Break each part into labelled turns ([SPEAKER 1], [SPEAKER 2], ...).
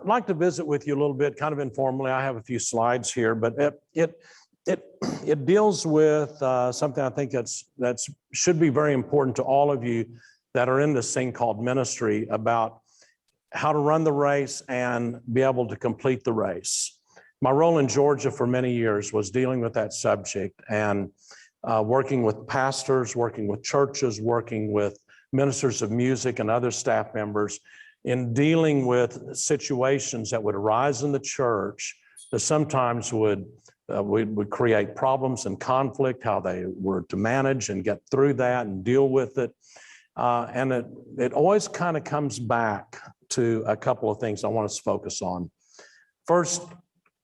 [SPEAKER 1] like to visit with you a little bit, kind of informally. I have a few slides here, but it deals with something I think that's should be very important to all of you that are in this thing called ministry, about how to run the race and be able to complete the race. My role in Georgia for many years was dealing with that subject and working with pastors, working with churches, working with ministers of music and other staff members in dealing with situations that would arise in the church that sometimes would create problems and conflict, how they were to manage and get through that and deal with it. And it always kind of comes back to a couple of things I want us to focus on. First,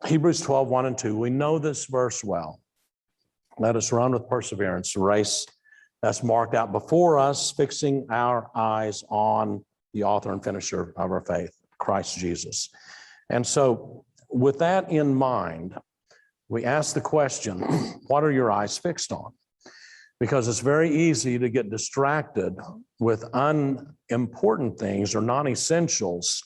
[SPEAKER 1] Hebrews 12, 1 and 2. We know this verse well. Let us run with perseverance the race that's marked out before us, fixing our eyes on the author and finisher of our faith, Christ Jesus. And so with that in mind, we ask the question, what are your eyes fixed on? Because it's very easy to get distracted with unimportant things or non-essentials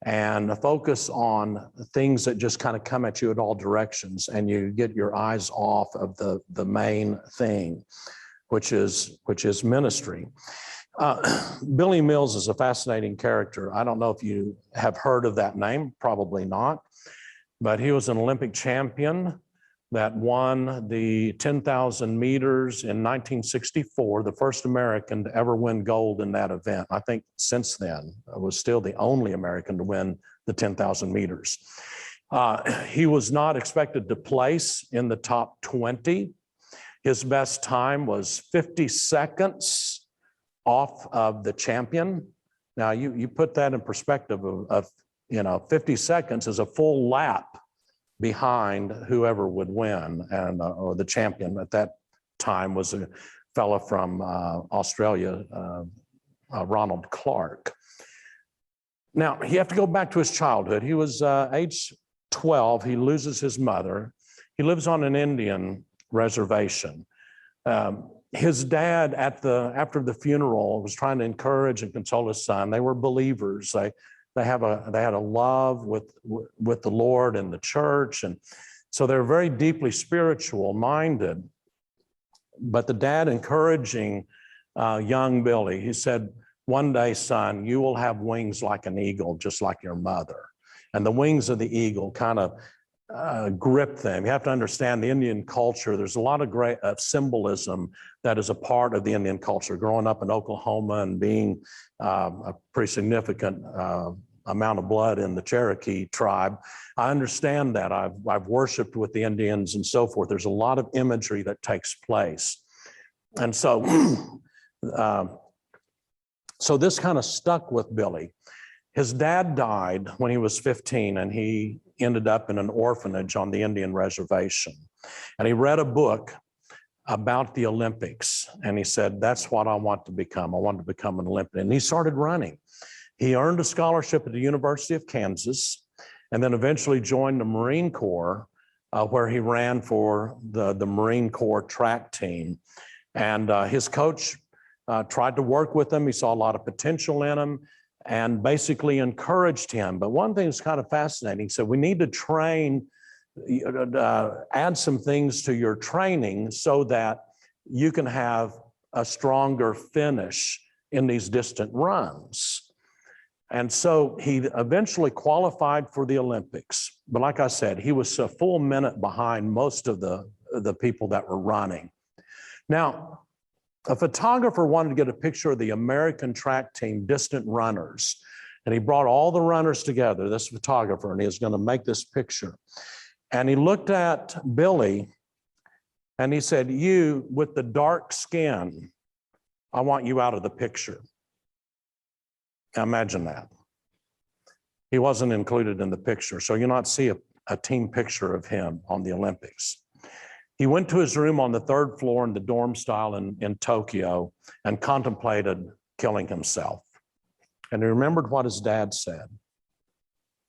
[SPEAKER 1] and focus on things that just kind of come at you at all directions, and you get your eyes off of the main thing, which is ministry. Billy Mills is a fascinating character. I don't know if you have heard of that name, probably not, but he was an Olympic champion that won the 10,000 meters in 1964, the first American to ever win gold in that event. I think since then, I was still the only American to win the 10,000 meters. He was not expected to place in the top 20. His best time was 50 seconds off of the champion. Now, you put that in perspective of 50 seconds is a full lap behind whoever would win, and or the champion at that time was a fellow from Australia, Ronald Clark. Now, you have to go back to his childhood. He was age 12. He loses his mother. He lives on an Indian reservation. His dad, after the funeral, was trying to encourage and console his son. They were believers. They had a love with the Lord and the church, and so they're very deeply spiritual minded. But the dad encouraging young Billy, he said, "One day, son, you will have wings like an eagle, just like your mother." And the wings of the eagle kind of grip them. You have to understand the Indian culture. There's a lot of great symbolism that is a part of the Indian culture. Growing up in Oklahoma and being a pretty significant amount of blood in the Cherokee tribe, I understand that. I've worshiped with the Indians and so forth. There's a lot of imagery that takes place. And so, so this kind of stuck with Billy. His dad died when he was 15, and he ended up in an orphanage on the Indian reservation. And he read a book about the Olympics, and he said, "That's what I want to become. I want to become an Olympian." And he started running. He earned a scholarship at the University of Kansas, and then eventually joined the Marine Corps, where he ran for the Marine Corps track team. And his coach tried to work with him. He saw a lot of potential in him and basically encouraged him. But one thing that's kind of fascinating, he said, we need to train, add some things to your training so that you can have a stronger finish in these distant runs. And so he eventually qualified for the Olympics. But like I said, he was a full minute behind most of the people that were running. Now, a photographer wanted to get a picture of the American track team distant runners. And he brought all the runners together, this photographer, and he was going to make this picture. And he looked at Billy and he said, "You with the dark skin, I want you out of the picture." Now imagine that. He wasn't included in the picture, so you'll not see a team picture of him on the Olympics. He went to his room on the third floor in the dorm style in Tokyo and contemplated killing himself. And he remembered what his dad said,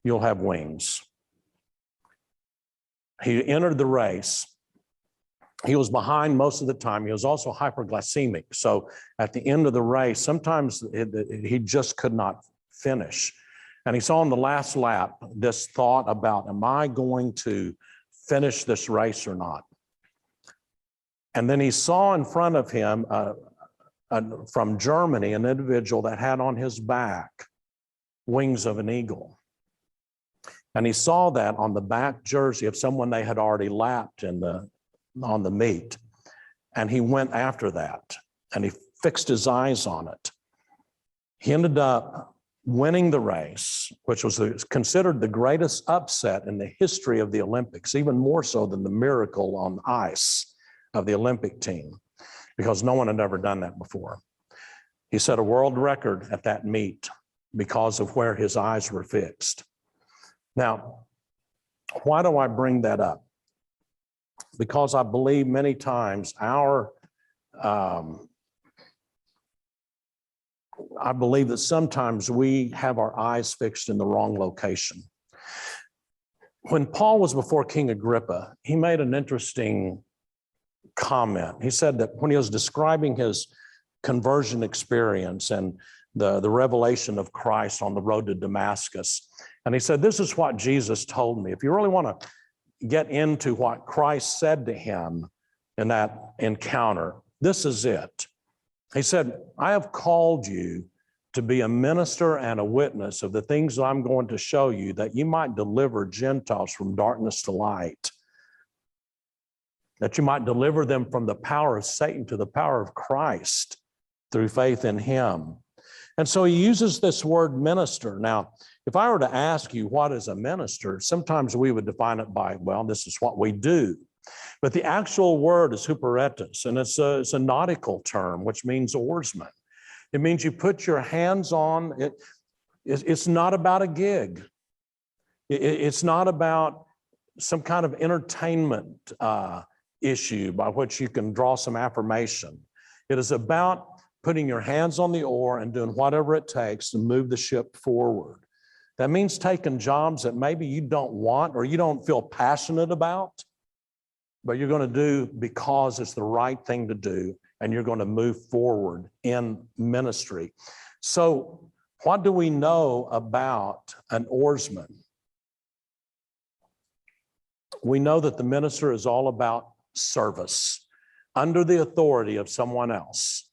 [SPEAKER 1] "You'll have wings." He entered the race. He was behind most of the time. He was also hyperglycemic. So at the end of the race, sometimes he just could not finish. And he saw in the last lap this thought about, am I going to finish this race or not? And then he saw in front of him from Germany an individual that had on his back wings of an eagle. And he saw that on the back jersey of someone they had already lapped on the meet. And he went after that, and he fixed his eyes on it. He ended up winning the race, which was considered the greatest upset in the history of the Olympics, even more so than the miracle on ice of the Olympic team, because no one had ever done that before. He set a world record at that meet because of where his eyes were fixed. Now, why do I bring that up? Because I believe many times I believe that sometimes we have our eyes fixed in the wrong location. When Paul was before King Agrippa, he made an interesting comment. He said that when he was describing his conversion experience and the revelation of Christ on the road to Damascus, and he said, this is what Jesus told me. If you really want to get into what Christ said to him in that encounter, this is it. He said, I have called you to be a minister and a witness of the things that I'm going to show you, that you might deliver Gentiles from darkness to light, that you might deliver them from the power of Satan to the power of Christ through faith in him. And so he uses this word minister. Now, if I were to ask you what is a minister, sometimes we would define it by, well, this is what we do. But the actual word is huperetus, and it's a nautical term, which means oarsman. It means you put your hands on it. It's not about a gig. It's not about some kind of entertainment issue by which you can draw some affirmation. It is about putting your hands on the oar and doing whatever it takes to move the ship forward. That means taking jobs that maybe you don't want or you don't feel passionate about, but you're going to do because it's the right thing to do, and you're going to move forward in ministry. So what do we know about an oarsman? We know that the minister is all about service under the authority of someone else.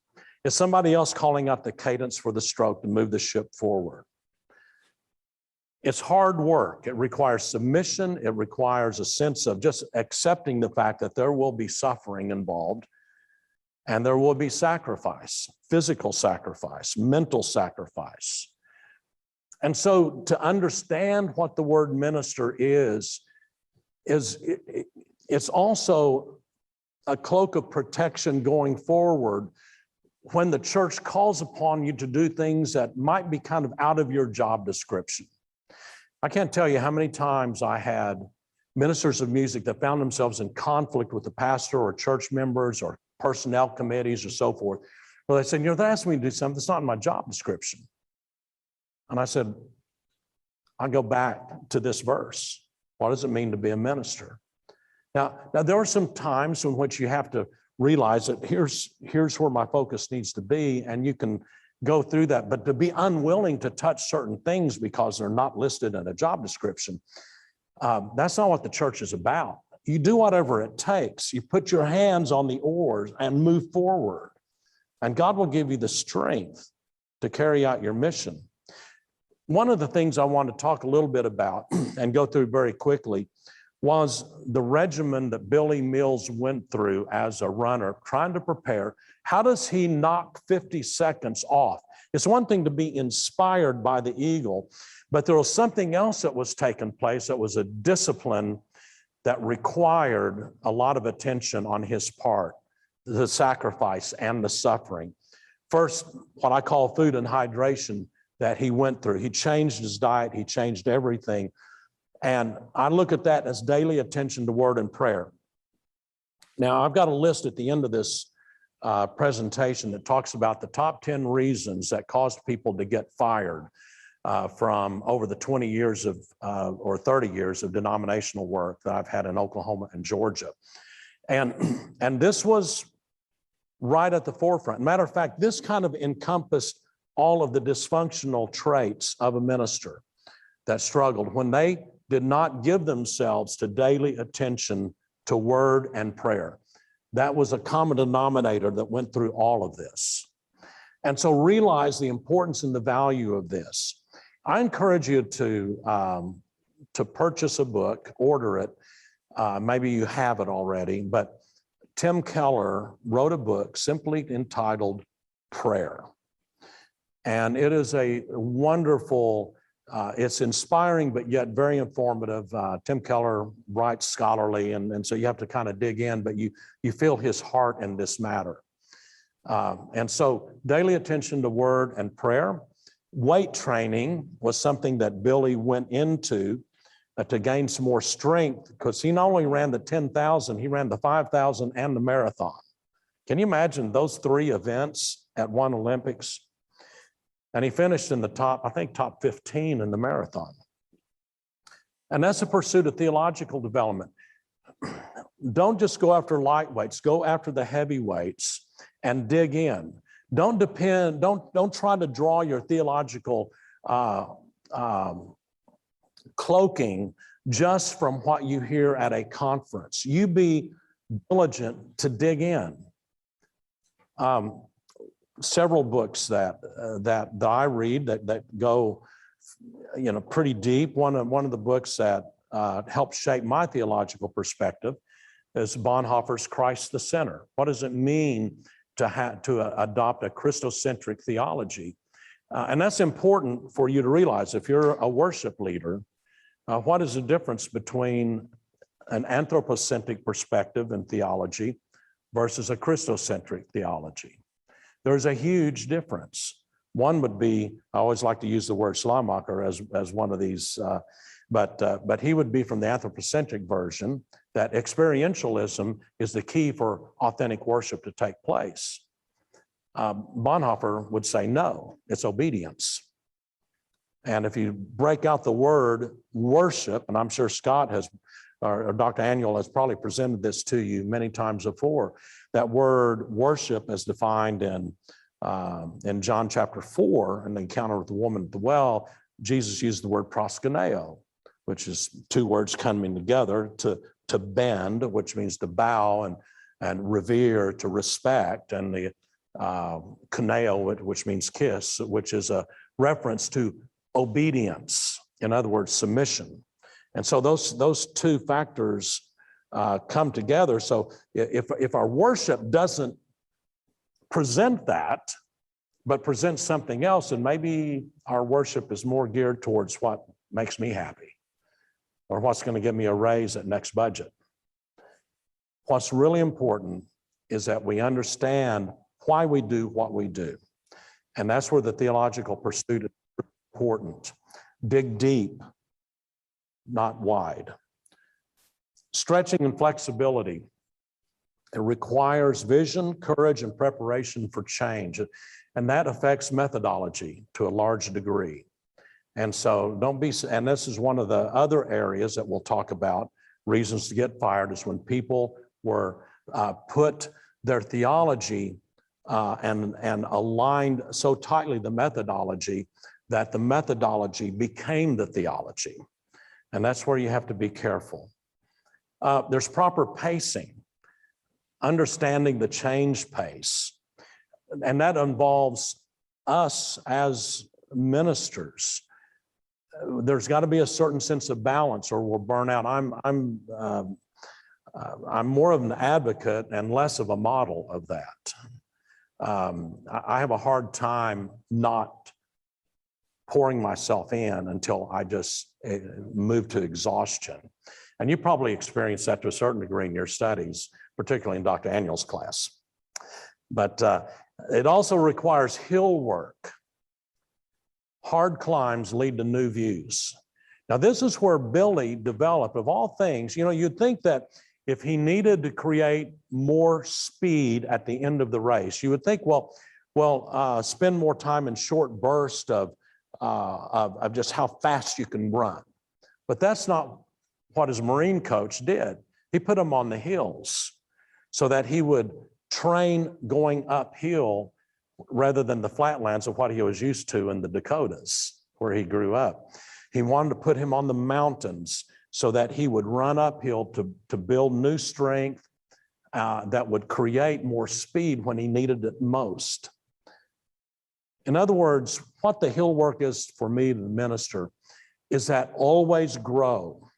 [SPEAKER 1] It's somebody else calling out the cadence for the stroke to move the ship forward. It's hard work. It requires submission. It requires a sense of just accepting the fact that there will be suffering involved, and there will be sacrifice, physical sacrifice, mental sacrifice. And so to understand what the word minister is it's also a cloak of protection going forward when the church calls upon you to do things that might be kind of out of your job description. I can't tell you how many times I had ministers of music that found themselves in conflict with the pastor or church members or personnel committees or so forth. Well, they said, they're asking me to do something that's not in my job description. And I said, I go back to this verse. What does it mean to be a minister? Now there are some times in which you have to realize that here's where my focus needs to be, and you can go through that. But to be unwilling to touch certain things because they're not listed in a job description, that's not what the church is about. You do whatever it takes. You put your hands on the oars and move forward, and God will give you the strength to carry out your mission. One of the things I want to talk a little bit about and go through very quickly was the regimen that Billy Mills went through as a runner, trying to prepare. How does he knock 50 seconds off? It's one thing to be inspired by the eagle, but there was something else that was taking place that was a discipline that required a lot of attention on his part, the sacrifice and the suffering. First, what I call food and hydration that he went through. He changed his diet, he changed everything. And I look at that as daily attention to word and prayer. Now, I've got a list at the end of this presentation that talks about the top 10 reasons that caused people to get fired from over the 20 years of or 30 years of denominational work that I've had in Oklahoma and Georgia. And this was right at the forefront. Matter of fact, this kind of encompassed all of the dysfunctional traits of a minister. that struggled when they did not give themselves to daily attention to word and prayer. That was a common denominator that went through all of this. And so realize the importance and the value of this. I encourage you to purchase a book, order it. Maybe you have it already, but Tim Keller wrote a book simply entitled Prayer. And it is a wonderful, it's inspiring, but yet very informative. Tim Keller writes scholarly, and so you have to kind of dig in, but you feel his heart in this matter. And so daily attention to word and prayer. Weight training was something that Billy went into to gain some more strength, because he not only ran the 10,000, he ran the 5,000 and the marathon. Can you imagine those three events at one Olympics? And he finished in the top 15 in the marathon. And that's a pursuit of theological development. Don't just go after light weights, go after the heavy weights and dig in. Don't try to draw your theological cloaking just from what you hear at a conference. You be diligent to dig in. Several books that I read that go, pretty deep. One of the books that helped shape my theological perspective is Bonhoeffer's Christ the Center. What does it mean to adopt a Christocentric theology? And that's important for you to realize. If you're a worship leader, what is the difference between an anthropocentric perspective in theology versus a Christocentric theology? There's a huge difference. One would be, I always like to use the word Schleiermacher as one of these, but he would be from the anthropocentric version, that experientialism is the key for authentic worship to take place. Bonhoeffer would say, no, it's obedience. And if you break out the word worship, and I'm sure Scott has, or Dr. Annual has probably presented this to you many times before, that word worship as defined in John chapter 4, in the encounter with the woman at the well, Jesus used the word proskuneo, which is two words coming together, to bend, which means to bow, and revere, to respect, and the kuneo, which means kiss, which is a reference to obedience, in other words, submission. And so those two factors come together. So if our worship doesn't present that, but presents something else, then maybe our worship is more geared towards what makes me happy, or what's going to give me a raise at next budget. What's really important is that we understand why we do what we do. And that's where the theological pursuit is important. Dig deep, not wide. Stretching and flexibility. It requires vision, courage, and preparation for change. And that affects methodology to a large degree. And so and this is one of the other areas that we'll talk about, reasons to get fired, is when people were put their theology and aligned so tightly the methodology that the methodology became the theology. And that's where you have to be careful. There's proper pacing, understanding the change pace. And that involves us as ministers. There's got to be a certain sense of balance, or we'll burn out. I'm more of an advocate and less of a model of that. I have a hard time not pouring myself in until I just move to exhaustion. And you probably experienced that to a certain degree in your studies, particularly in Dr. Annual's class. But it also requires hill work. Hard climbs lead to new views. Now, this is where Billy developed, of all things, you'd think that if he needed to create more speed at the end of the race, you would think, spend more time in short bursts of just how fast you can run. But that's not what his Marine coach did. He put him on the hills so that he would train going uphill rather than the flatlands of what he was used to in the Dakotas, where he grew up. He wanted to put him on the mountains so that he would run uphill to build new strength that would create more speed when he needed it most. In other words, what the hill work is for me to minister is that always grow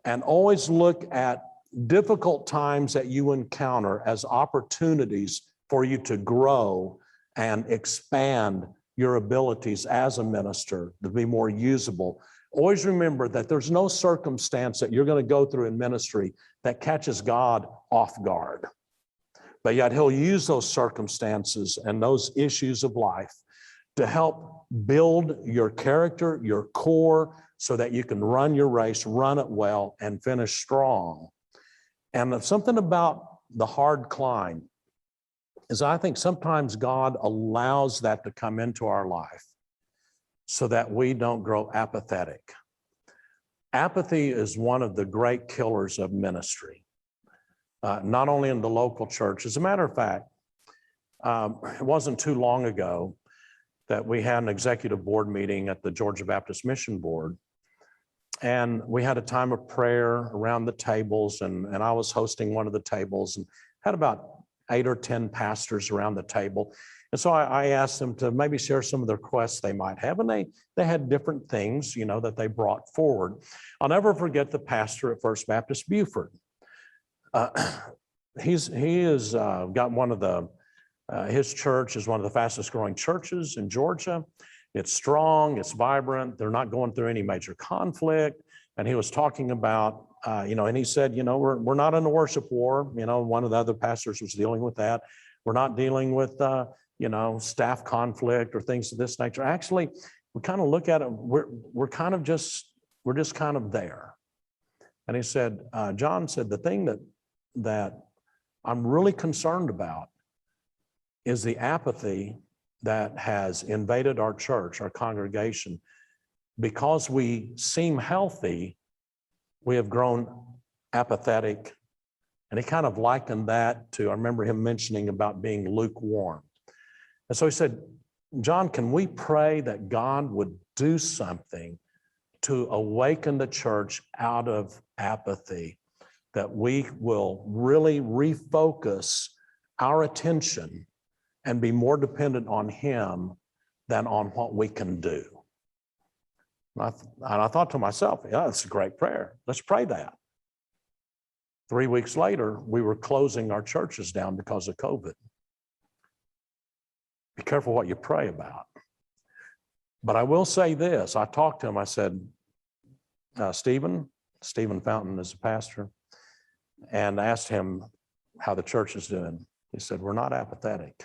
[SPEAKER 1] and always look at difficult times that you encounter as opportunities for you to grow and expand your abilities as a minister to be more usable. Always remember that there's no circumstance that you're going to go through in ministry that catches God off guard. But yet he'll use those circumstances and those issues of life to help build your character, your core, so that you can run your race, run it well, and finish strong. And something about the hard climb is I think sometimes God allows that to come into our life so that we don't grow apathetic. Apathy is one of the great killers of ministry, not only in the local church. As a matter of fact, it wasn't too long ago that we had an executive board meeting at the Georgia Baptist Mission Board. And we had a time of prayer around the tables, and I was hosting one of the tables and had about 8 or 10 pastors around the table. And so I asked them to maybe share some of the requests they might have. And they had different things, that they brought forward. I'll never forget the pastor at First Baptist Buford. He has got one of the, his church is one of the fastest growing churches in Georgia. It's strong, it's vibrant, they're not going through any major conflict. And he was talking about, and he said, we're not in a worship war. One of the other pastors was dealing with that. We're not dealing with, staff conflict or things of this nature. Actually, we kind of look at it, we're just kind of there. And he said, John said, the thing that I'm really concerned about is the apathy that has invaded our church, our congregation. Because we seem healthy, we have grown apathetic. And he kind of likened that to, I remember him mentioning about being lukewarm. And so he said, John, can we pray that God would do something to awaken the church out of apathy, that we will really refocus our attention and be more dependent on him than on what we can do? And I thought to myself, yeah, that's a great prayer. Let's pray that. 3 weeks later, we were closing our churches down because of COVID. Be careful what you pray about. But I will say this. I talked to him. I said, Stephen Fountain is a pastor, and asked him how the church is doing. He said, we're not apathetic.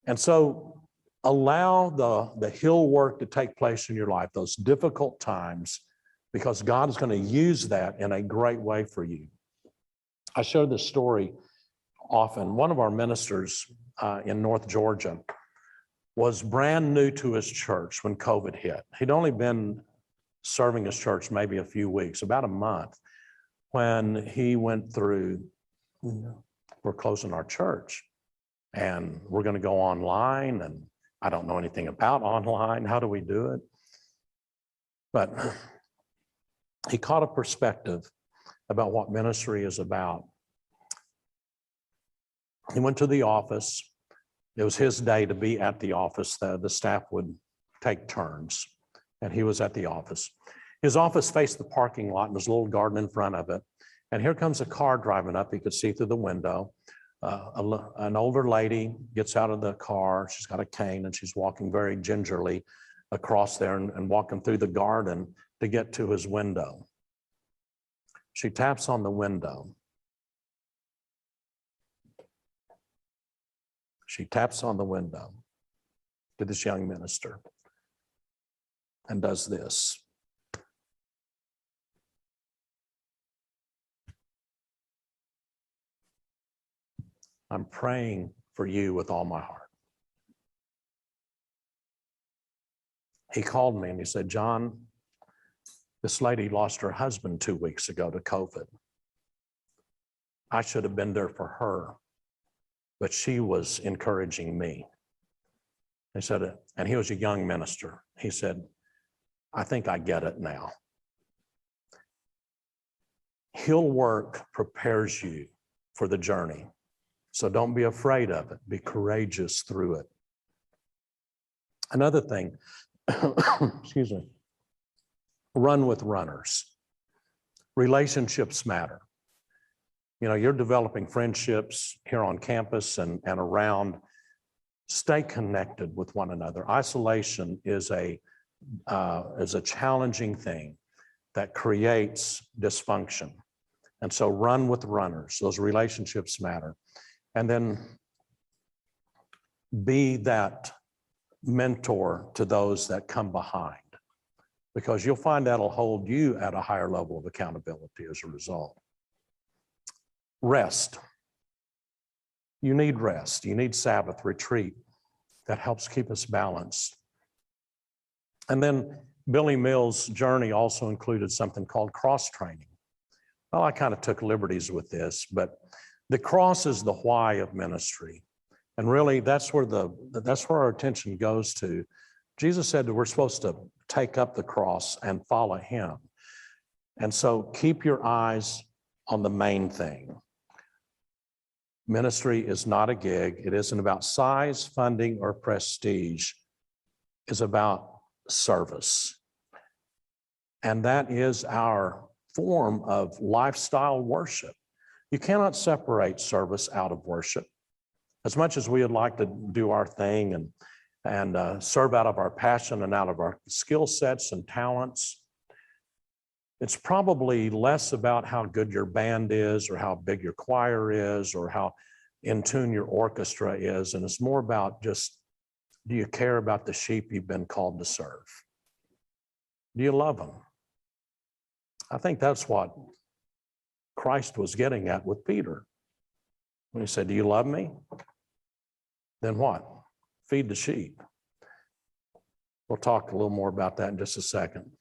[SPEAKER 1] And so allow the hill work to take place in your life, those difficult times, because God is going to use that in a great way for you. I share this story often. One of our ministers in North Georgia was brand new to his church when COVID hit. He'd only been serving his church maybe a few weeks, about a month, when he went through, we're closing our church. And we're going to go online, and I don't know anything about online. How do we do it? But he caught a perspective about what ministry is about. He went to the office. It was his day to be at the office. The staff would take turns, and he was at the office. His office faced the parking lot, and there's a little garden in front of it. And here comes a car driving up. He could see through the window. An older lady gets out of the car. She's got a cane, and she's walking very gingerly across there and walking through the garden to get to his window. She taps on the window. She taps on the window to this young minister and does this. I'm praying for you with all my heart. He called me and he said, John, this lady lost her husband 2 weeks ago to COVID. I should have been there for her, but she was encouraging me. He said, and he was a young minister. He said, I think I get it now. He'll work prepares you for the journey. So don't be afraid of it. Be courageous through it. Another thing, excuse me, run with runners. Relationships matter. You know, you're developing friendships here on campus and around. Stay connected with one another. Isolation is a challenging thing that creates dysfunction. And so run with runners. Those relationships matter. And then be that mentor to those that come behind, because you'll find that'll hold you at a higher level of accountability as a result. Rest. You need rest. You need Sabbath retreat. That helps keep us balanced. And then Billy Mills' journey also included something called cross training. Well, I kind of took liberties with this, but the cross is the why of ministry. And really, that's where our attention goes to. Jesus said that we're supposed to take up the cross and follow him. And so keep your eyes on the main thing. Ministry is not a gig. It isn't about size, funding, or prestige. It's about service. And that is our form of lifestyle worship. You cannot separate service out of worship. As much as we would like to do our thing and serve out of our passion and out of our skill sets and talents, it's probably less about how good your band is or how big your choir is or how in tune your orchestra is. And it's more about just, do you care about the sheep you've been called to serve? Do you love them? I think that's what Christ was getting at with Peter. When he said, do you love me? Then what? Feed the sheep. We'll talk a little more about that in just a second.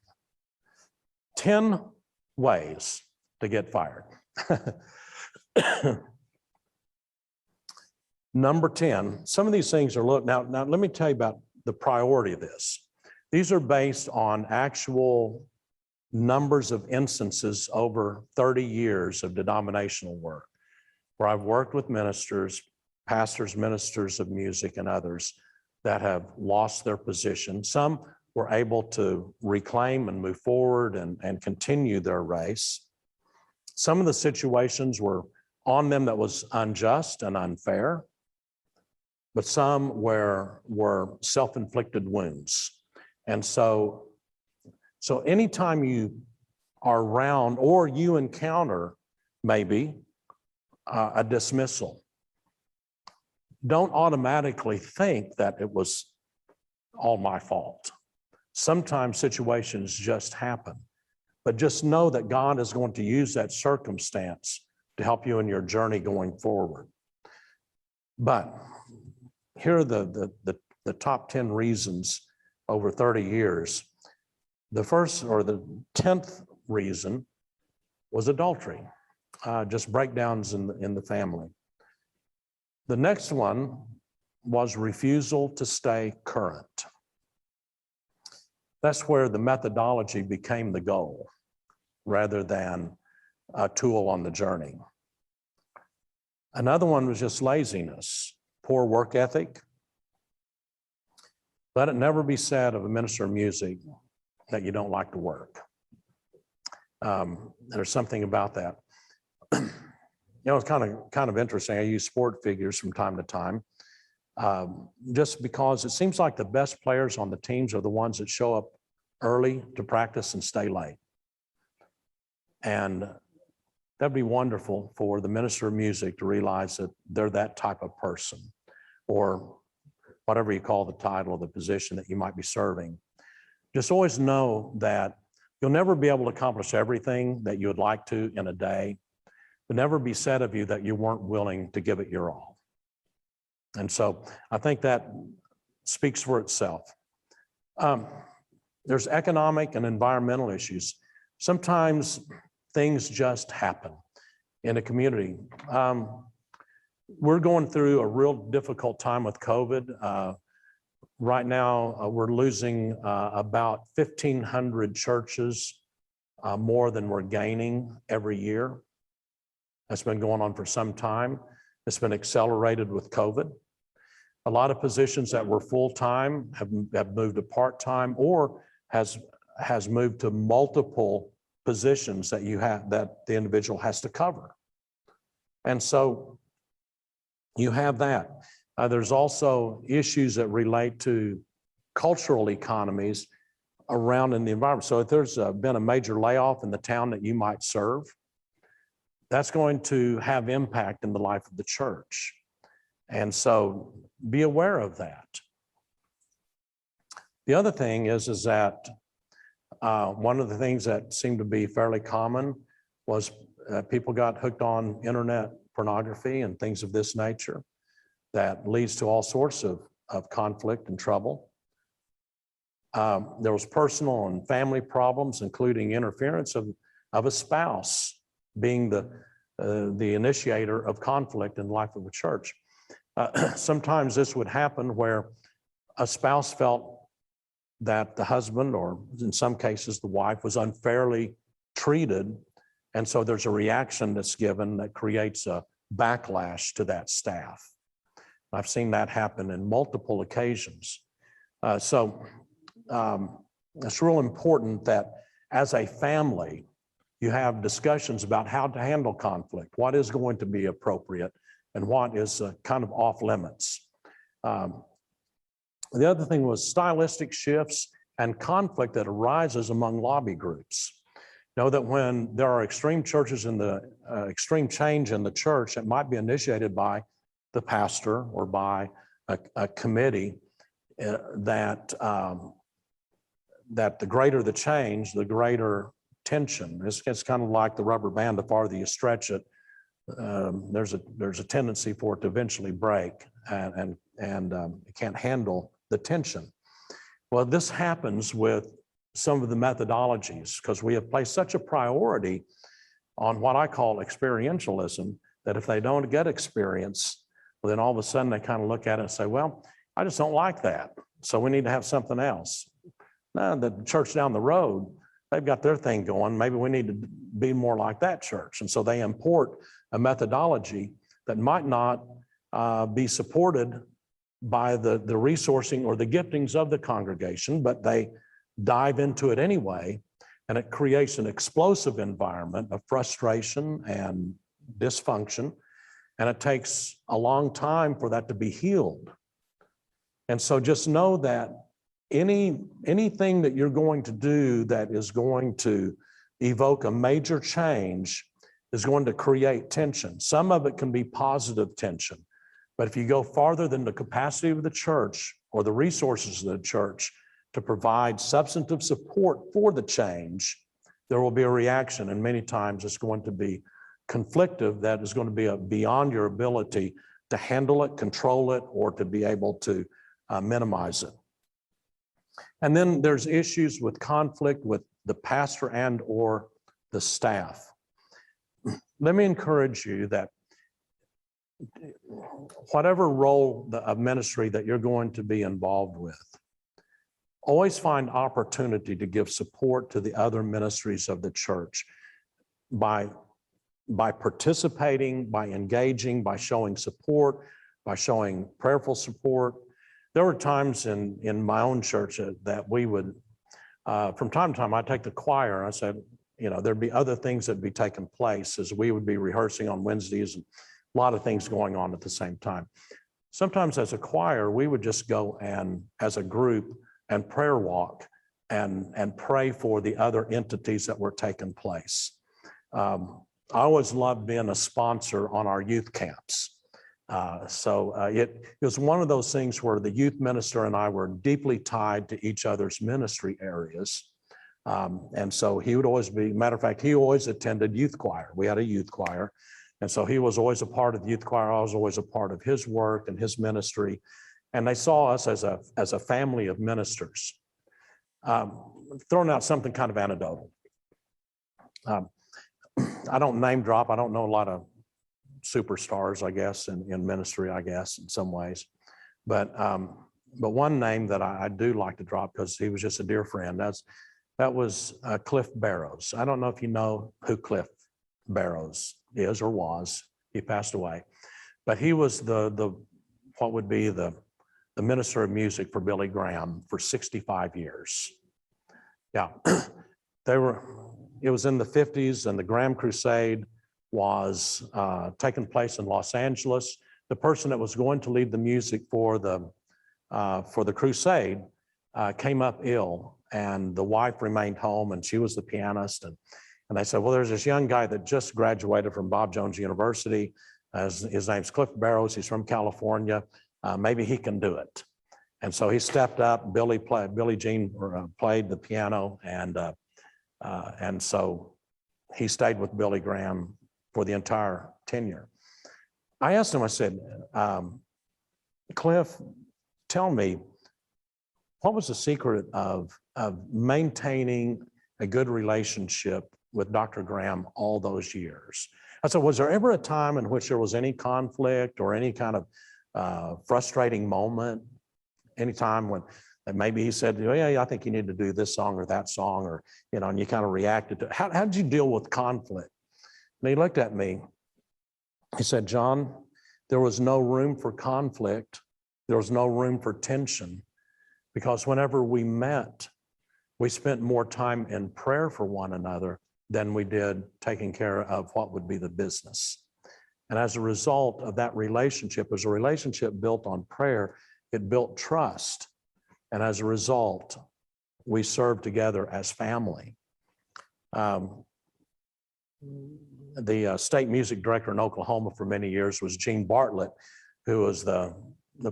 [SPEAKER 1] 10 ways to get fired. Number 10, some of these things are, now let me tell you about the priority of this. These are based on actual numbers of instances over 30 years of denominational work, where I've worked with ministers, pastors, ministers of music, and others that have lost their position. Some were able to reclaim and move forward and continue their race. Some of the situations were on them that was unjust and unfair, but some were self-inflicted wounds. And so anytime you are around or you encounter maybe a dismissal, don't automatically think that it was all my fault. Sometimes situations just happen, but just know that God is going to use that circumstance to help you in your journey going forward. But here are the top 10 reasons over 30 years. The first or the 10th reason was adultery, just breakdowns in the family. The next one was refusal to stay current. That's where the methodology became the goal rather than a tool on the journey. Another one was just laziness, poor work ethic. Let it never be said of a minister of music that you don't like to work. There's something about that. You know, it's kind of interesting. I use sport figures from time to time, just because it seems like the best players on the teams are the ones that show up early to practice and stay late. And that'd be wonderful for the minister of music to realize that they're that type of person, or whatever you call the title of the position that you might be serving. Just always know that you'll never be able to accomplish everything that you would like to in a day. But never be said of you that you weren't willing to give it your all. And so I think that speaks for itself. There's economic and environmental issues. Sometimes things just happen in a community. We're going through a real difficult time with COVID. Right now, we're losing about 1,500 churches more than we're gaining every year. That's been going on for some time. It's been accelerated with COVID. A lot of positions that were full-time have moved to part-time or has moved to multiple positions that that the individual has to cover. And so you have that. There's also issues that relate to cultural economies around in the environment. So if there's been a major layoff in the town that you might serve, that's going to have impact in the life of the church. And so be aware of that. The other thing is that one of the things that seemed to be fairly common was people got hooked on internet pornography and things of this nature that leads to all sorts of conflict and trouble. There was personal and family problems, including interference of a spouse being the initiator of conflict in the life of the church. Sometimes this would happen where a spouse felt that the husband, or in some cases the wife, was unfairly treated. And so there's a reaction that's given that creates a backlash to that staff. I've seen that happen in multiple occasions. So it's real important that as a family, you have discussions about how to handle conflict, what is going to be appropriate, and what is kind of off limits. The other thing was stylistic shifts and conflict that arises among lobby groups. Know that when there are extreme churches in the extreme change in the church that might be initiated by the pastor or by a committee, that the greater the change, the greater tension. It's kind of like the rubber band. The farther you stretch it, there's a tendency for it to eventually break, and it can't handle the tension. Well, this happens with some of the methodologies because we have placed such a priority on what I call experientialism that if they don't get experience, well, then all of a sudden they kind of look at it and say, well, I just don't like that, so we need to have something else. Now, the church down the road, they've got their thing going. Maybe we need to be more like that church. And so they import a methodology that might not be supported by the resourcing or the giftings of the congregation, but they dive into it anyway, and it creates an explosive environment of frustration and dysfunction, and it takes a long time for that to be healed. And so just know that anything that you're going to do that is going to evoke a major change is going to create tension. Some of it can be positive tension, but if you go farther than the capacity of the church or the resources of the church to provide substantive support for the change, there will be a reaction, and many times it's going to be conflictive that is going to be beyond your ability to handle it, control it, or to be able to minimize it. And then there's issues with conflict with the pastor and or the staff. Let me encourage you that whatever role of ministry that you're going to be involved with, always find opportunity to give support to the other ministries of the church by participating, by engaging, by showing support, by showing prayerful support. There were times in my own church that we would, from time to time, I'd take the choir and I said, there'd be other things that'd be taking place as we would be rehearsing on Wednesdays and a lot of things going on at the same time. Sometimes as a choir, we would just go and as a group and prayer walk and pray for the other entities that were taking place. I always loved being a sponsor on our youth camps. It was one of those things where the youth minister and I were deeply tied to each other's ministry areas. And so he would always be, matter of fact, he always attended youth choir. We had a youth choir. And so he was always a part of the youth choir. I was always a part of his work and his ministry. And they saw us as a family of ministers. Throwing out something kind of anecdotal. I don't name drop. I don't know a lot of superstars, I guess, in ministry, I guess, in some ways. But But one name that I do like to drop because he was just a dear friend, that was Cliff Barrows. I don't know if you know who Cliff Barrows is or was. He passed away. But he was the what would be the minister of music for Billy Graham for 65 years. Yeah, it was in the 50s, and the Graham Crusade was taking place in Los Angeles. The person that was going to lead the music for the crusade came up ill, and the wife remained home, and she was the pianist. And they said, well, there's this young guy that just graduated from Bob Jones University. His name's Cliff Barrows. He's from California. Maybe he can do it. And so he stepped up. Billie Jean played the piano, and so he stayed with Billy Graham for the entire tenure. I asked him, I said, Cliff, tell me, what was the secret of maintaining a good relationship with Dr. Graham all those years? I said, was there ever a time in which there was any conflict or any kind of frustrating moment? Any time when maybe he said, oh, yeah, I think you need to do this song or that song, or, and you kind of reacted to it. How did you deal with conflict? And he looked at me. He said, John, there was no room for conflict. There was no room for tension, because whenever we met, we spent more time in prayer for one another than we did taking care of what would be the business. And as a result of that relationship, as a relationship built on prayer, it built trust. And as a result, we served together as family. The state music director in Oklahoma for many years was Gene Bartlett, who was the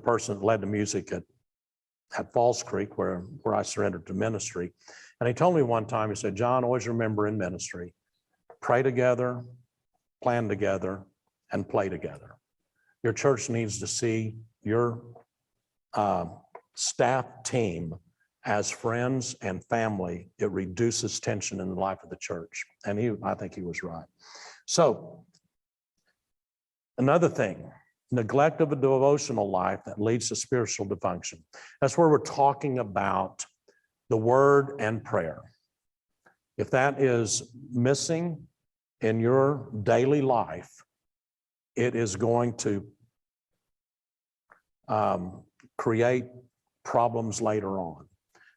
[SPEAKER 1] person that led the music at Falls Creek, where I surrendered to ministry. And he told me one time, he said, John, always remember in ministry, pray together, plan together, and play together. Your church needs to see your staff team as friends and family. It reduces tension in the life of the church. And I think he was right. So another thing, neglect of a devotional life that leads to spiritual dysfunction. That's where we're talking about the word and prayer. If that is missing in your daily life, it is going to create problems later on,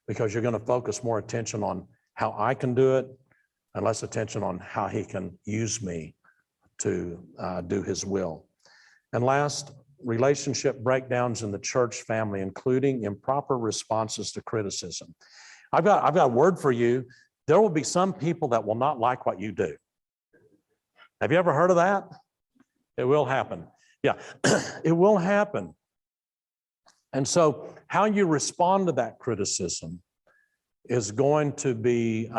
[SPEAKER 1] because you're going to focus more attention on how I can do it and less attention on how he can use me to do his will. And last, relationship breakdowns in the church family, including improper responses to criticism. I've got a word for you. There will be some people that will not like what you do. Have you ever heard of that? It will happen. Yeah, it will happen. And so how you respond to that criticism is going to be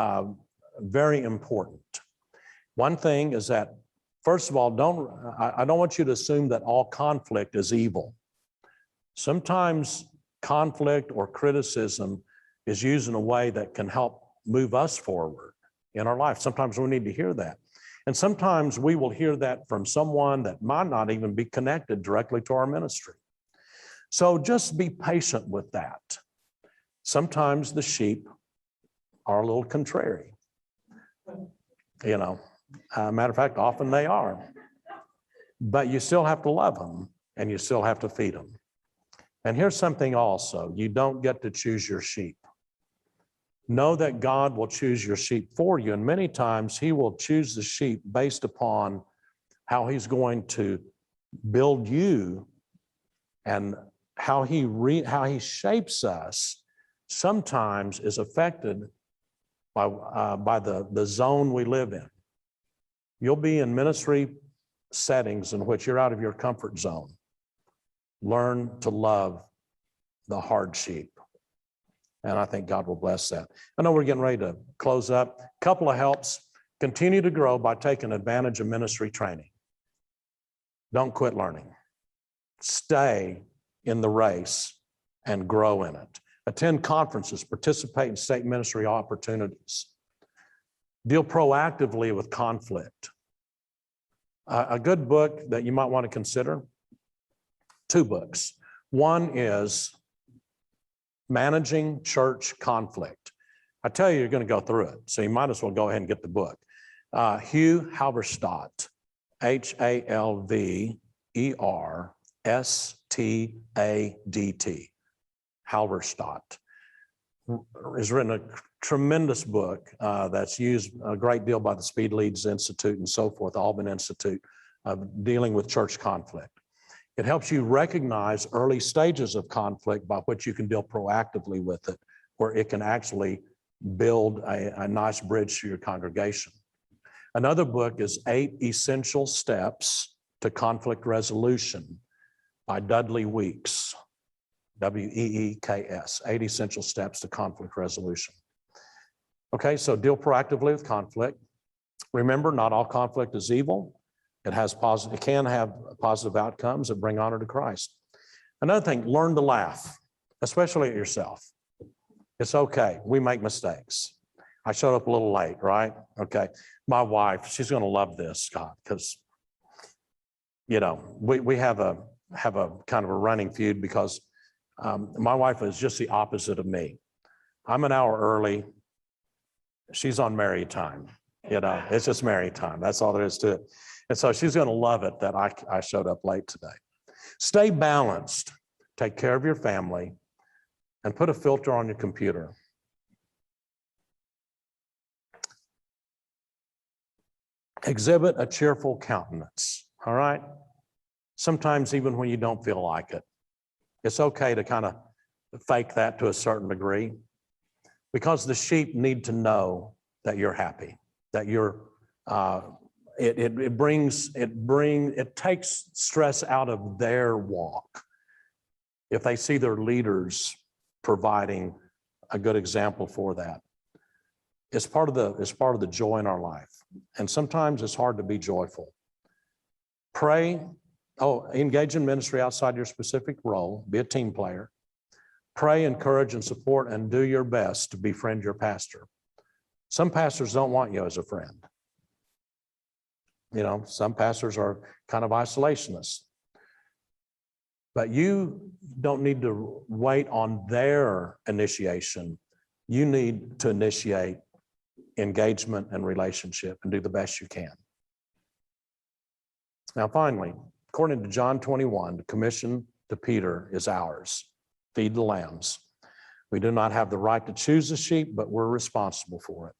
[SPEAKER 1] very important. One thing is that, first of all, I don't want you to assume that all conflict is evil. Sometimes conflict or criticism is used in a way that can help move us forward in our life. Sometimes we need to hear that. And sometimes we will hear that from someone that might not even be connected directly to our ministry. So just be patient with that. Sometimes the sheep are a little contrary. Matter of fact, often they are. But you still have to love them, and you still have to feed them. And here's something also, you don't get to choose your sheep. Know that God will choose your sheep for you, and many times he will choose the sheep based upon how he's going to build you, and how he shapes us sometimes is affected by the zone we live in. You'll be in ministry settings in which you're out of your comfort zone. Learn to love the hard sheep. And I think God will bless that. I know we're getting ready to close up. Couple of helps. Continue to grow by taking advantage of ministry training. Don't quit learning. Stay in the race and grow in it. Attend conferences, participate in state ministry opportunities. Deal proactively with conflict. A good book that you might want to consider, 2 books. One is Managing Church Conflict. I tell you, you're going to go through it, so you might as well go ahead and get the book. Hugh Halberstadt, Halverstadt, Halberstadt, has written a tremendous book that's used a great deal by the Speed Leads Institute and so forth, the Alban Institute, of dealing with church conflict. It helps you recognize early stages of conflict by which you can deal proactively with it, where it can actually build a nice bridge to your congregation. Another book is 8 Essential Steps to Conflict Resolution by Dudley Weeks, W-E-E-K-S, 8 Essential Steps to Conflict Resolution. Okay, so deal proactively with conflict. Remember, not all conflict is evil. It can have positive outcomes that bring honor to Christ. Another thing, learn to laugh, especially at yourself. It's okay, we make mistakes. I showed up a little late, right? Okay, my wife, she's gonna love this, Scott, because, you know, we have a kind of a running feud because my wife is just the opposite of me. I'm an hour early. She's on married time. You know, it's just married time. That's all there is to it. And so she's going to love it that I showed up late today. Stay balanced. Take care of your family and put a filter on your computer. Exhibit a cheerful countenance. All right? Sometimes even when you don't feel like it. It's okay to kind of fake that to a certain degree because the sheep need to know that you're happy, that you're, it takes stress out of their walk if they see their leaders providing a good example for that. It's part of the joy in our life. And sometimes it's hard to be joyful. Pray. Engage in ministry outside your specific role. Be a team player. Pray, encourage, and support, and do your best to befriend your pastor. Some pastors don't want you as a friend. You know, some pastors are kind of isolationists. But you don't need to wait on their initiation. You need to initiate engagement and relationship and do the best you can. Now, finally, according to John 21, the commission to Peter is ours. Feed the lambs. We do not have the right to choose the sheep, but we're responsible for it.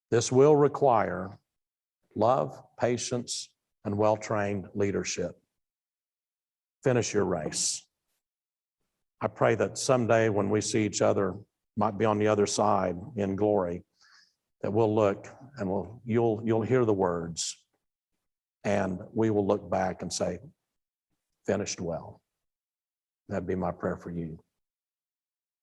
[SPEAKER 1] This will require love, patience, and well-trained leadership. Finish your race. I pray that someday when we see each other, might be on the other side in glory, that we'll look and you'll hear the words, and we will look back and say, finished well. That'd be my prayer for you.